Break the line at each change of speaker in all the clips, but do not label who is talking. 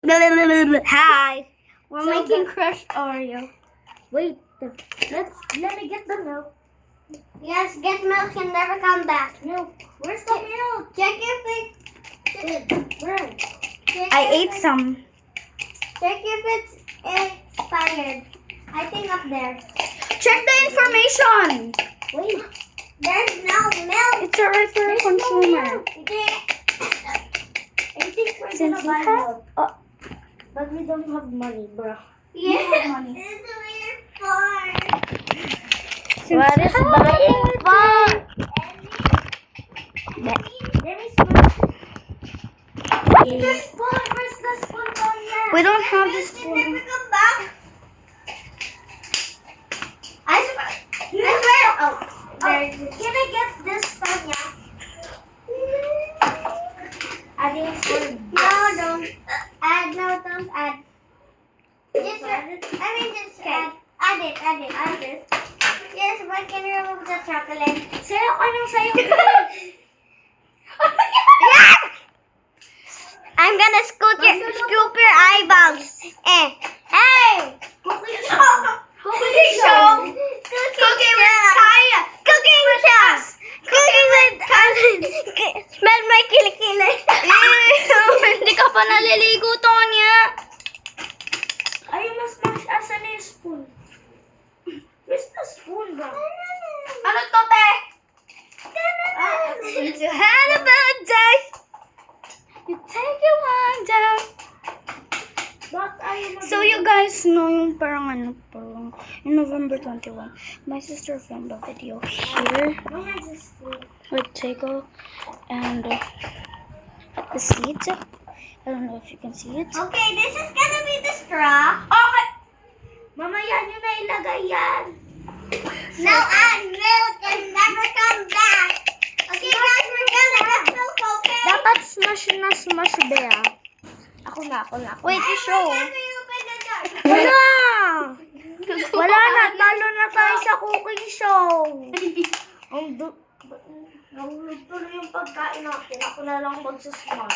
Hi. We're
So
making
the-
crushed Oreo. Wait.
Let me get the milk.
Yes, get milk and never come back.
Milk. Where's the milk?
Check if it.
Where?
I ate some. Check if it's expired. I think up there. Check the information.
Wait.
There's no milk. It's a regular
There's no
consumer.
milk. I think we're
Since
gonna
you
buy
have,
milk. But we don't have money, bro.
yeah.
money.
This is weird part.
What is buying
fun?
Let me smell. The spoon. Where's the spoon on that?
We don't have this
spoon.
Never come back. I swear. Oh, there.
Can I get this, Tanya? Adding spoon.
No, don't add. No, don't add. Just add. Add it. Yes, but can you remove the chocolate?
Sayo ka nung sayo.
I'm gonna scoop your eyeballs. Hey!
Cooking show.
Cooking show. Cooking with Kaya. Cooking with us. Cooking with Smell my kilikili. Hindi ka pa naliligo, Tonya.
Ayun, mas asan na yung spoon? Where's the spoon, bro?
Ano to, te? Since you had a bad day, you take it one down.
But ayun,
So you guys know yung parang in November 21, my sister filmed a video here
Why has a spoon?
with Jago and at the seeds. I don't know if you can see it. Okay, this is gonna be the straw.
Okay. Mamaya nyo na ilagay yan.
Now add milk and never come back. Okay guys, we're gonna get milk, okay? Dapat smash na smash bear.
Ako na.
Wait, you show. Wala! Wala na, talo na tayo sa cooking show.
Nahulog tuloy yung pagkain natin. Ako na lang magsusmart.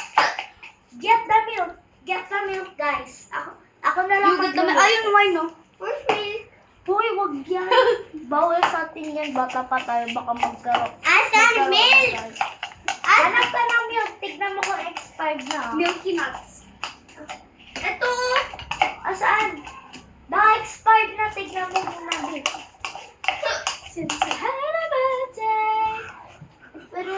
Get the milk, guys. Ako na lang magluluto.
Ayun, wine, no?
Where's milk? Hoy, wag yan. Bawal sa atin yan. Bata pa tayo. Baka magkaroon.
Asan milk?
Hanap ka ng milk. Tignan mo kung expired na.
Milky nuts.
Ito. Asaan? Naka-expired na. Tignan mo muna milk. Since I had a bad day. Pero,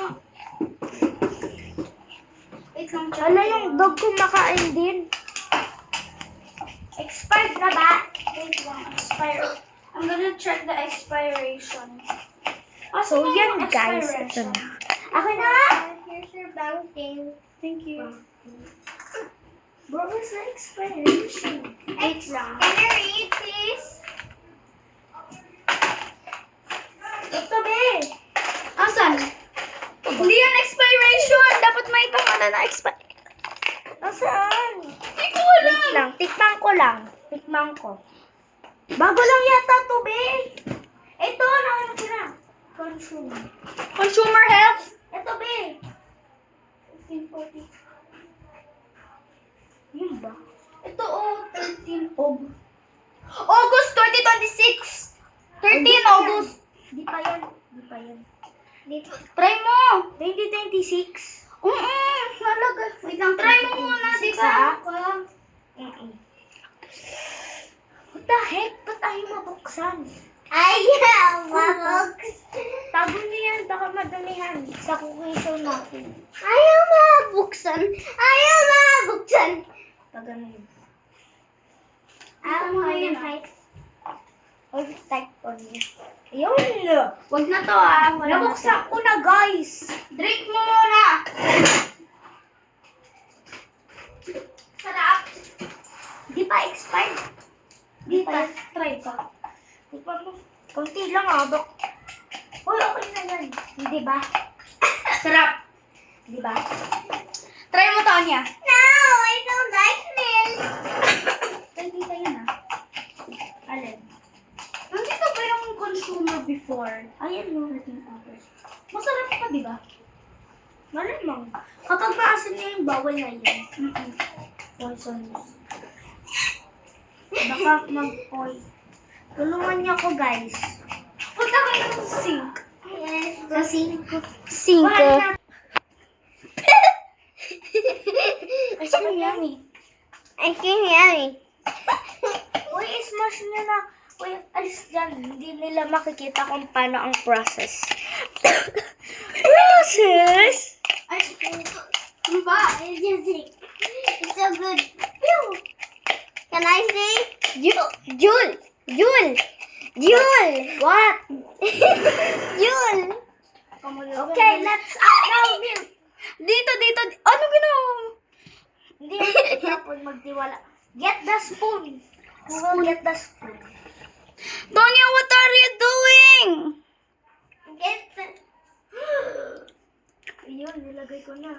Wala yung dog kumakain din.
expired na ba? Wait lang, expired. I'm gonna check the expiration.
So,
Asan na
yan
yung
guys. Ito
expiration?
na.
Ako na!
Here's your banking.
Thank you. What was the expiration?
Wait lang. Can you read, please?
Ito, be!
Asan? Hindi yan expiration. Dapat may pangalan na expire.
Nasaan?
Hindi ko alam. Wait lang. Tikman ko.
Bago lang yata to, be! Ito, ano ko na?
Consumer health.
Ito, be! 1540. Yun ba? Ito, 13
August 2026. 13 August.
Di pa yan.
Dito. Try mo.
2026.
Nalaga. Wait lang. Try mo muna. Di ba?
What the heck? Ba't tayo mabuksan?
Ayaw, mabuks.
Tago niyo yan. Baka madumihan sa cooking show natin.
Ayaw mabuksan.
Pag ano yun.
Ayaw mo yan.
Or type on niya. Ayun!
Wag na to ah. Wala na to.
Nabuksan ko na, guys!
Drink mo muna.
Sarap! Di pa expired.
Di pa.
Try ka. Di pa mo. Kunti lang ah, Dok. Uy, okay na yan. Di ba?
Sarap.
Di ba?
Try mo, Tonya. No, I don't like milk.
Hindi ka yan ah. Alin?
Nandito ba yung consumer before?
Ayan yung ating others.
Masarap pa, di ba?
Malamang. Kapag maasin niya yung bawal na yun. poisonous. Baka mag-poison. Tulungan niyo ako, guys. Punta kayo sa sink.
Yes.
Sa sink.
Cinco.
Ice cream yummy.
I can hear me.
Uy, smash nyo na. Uy, alis dyan. Hindi nila makikita kung paano ang process. Process?
Ice cream. Ba, it's just it's so good. Pew. Can I say? Jule.
What?
Jule.
Okay, let's add now milk.
Dito. Ano ginawa mo?
Hindi tapos magtiwala. Get the spoon. Who will get the spoon?
Tonya, what are you doing? Get the...
Ayun, nilagay ko na.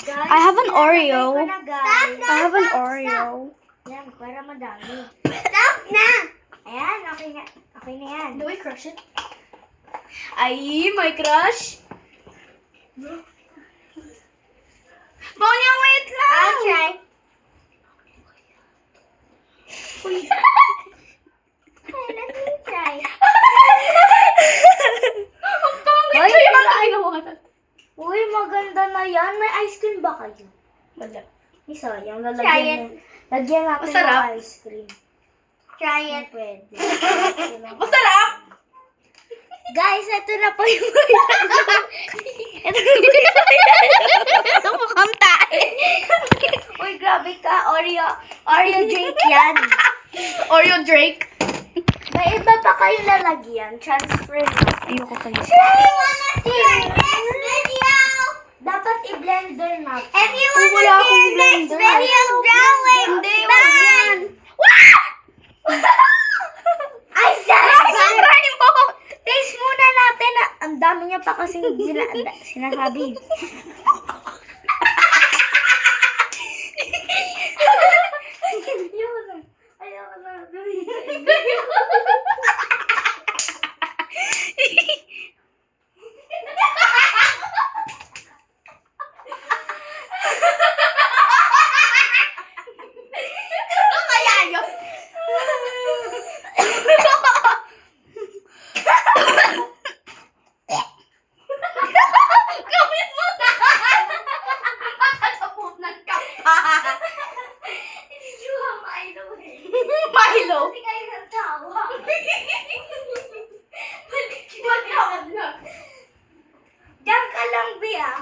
Guys,
I have an Oreo.
nilagay ko na, guys.
I have an Oreo.
Yan, para madami.
Stop na!
Ayan, okay na. Okay na yan.
Do we crush it? Ay, my crush. Tonya, wait lang!
I'll try.
Let me try.
Ang pangit
Ay,
ko yung
wala. Ay,
Uy, maganda na yan. May ice cream ba kayo?
wala.
Isa, yung
Try it.
lalagyan. Lagyan natin
Masarap.
ng ice cream.
Try
Hindi
it.
pwede.
Masarap!
Guys, ito na po yung
Ito mukhang tae.
Uy, grabe ka. Oreo drink yan.
Oreo Drake.
May iba pa kayo lalagyan. Transfer na.
Ayoko kayo.
Dapat i-blender natin.
If you
Kung
want
wala
to
akong
see next
blender.
video drawing,
Hindi,
bye!
wag yan. Ay,
Try mo!
taste muna natin. Ang dami niya pa kasi sinasabi. Ayoko na.
Ano kaya yun? Gawin mo na! Natapunan ka pa! Milo!
Hindi kayo natawa.
Wala na.
Diyan ka lang, Bea.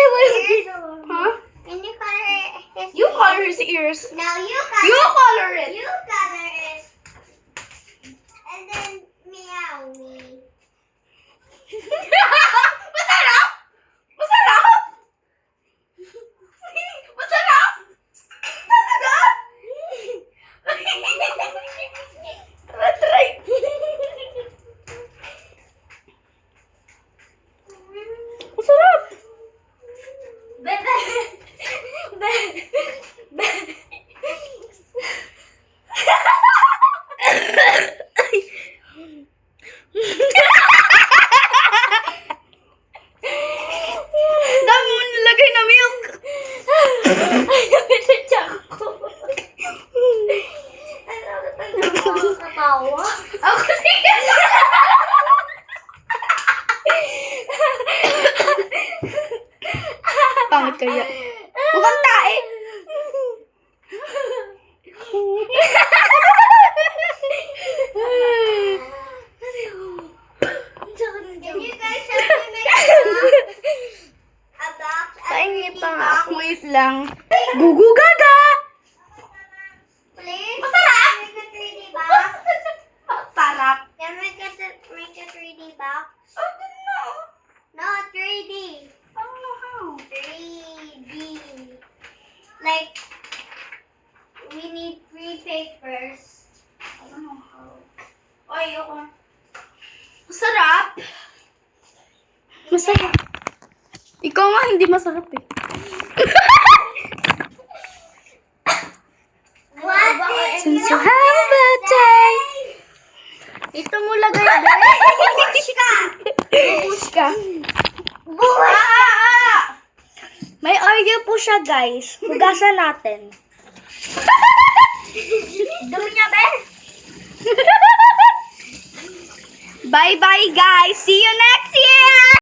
Huh?
Can you color his
You color his ears.
No, you color.
You color it.
You color it. And then meow me.
Masarap? Masarap? Masarap? Talaga? Try. Masarap.
Bebe.
Dami mo nilagay na milk.
Katawa.
Ako sige. Pangit kaya. Mukhang tae.
Can you guys help me make a box?
Kainit pa nga. Wait lang. Gugu gaga!
Please?
Masarap!
Make a 3D box.
Masarap.
Can we make a 3D box?
I don't know.
No, 3D.
I don't know how.
3D. Like, we need 3 papers.
I don't know how. Ay, ako. Masarap. Masarap. Ikaw nga hindi masarap eh.
What
have a birthday. Ito mo lagay.
Bubush ka!
Bubush ka. May Oreo po siya, guys. Hugasan natin.
Dumi niya, be?
Bye-bye, guys. See you next year!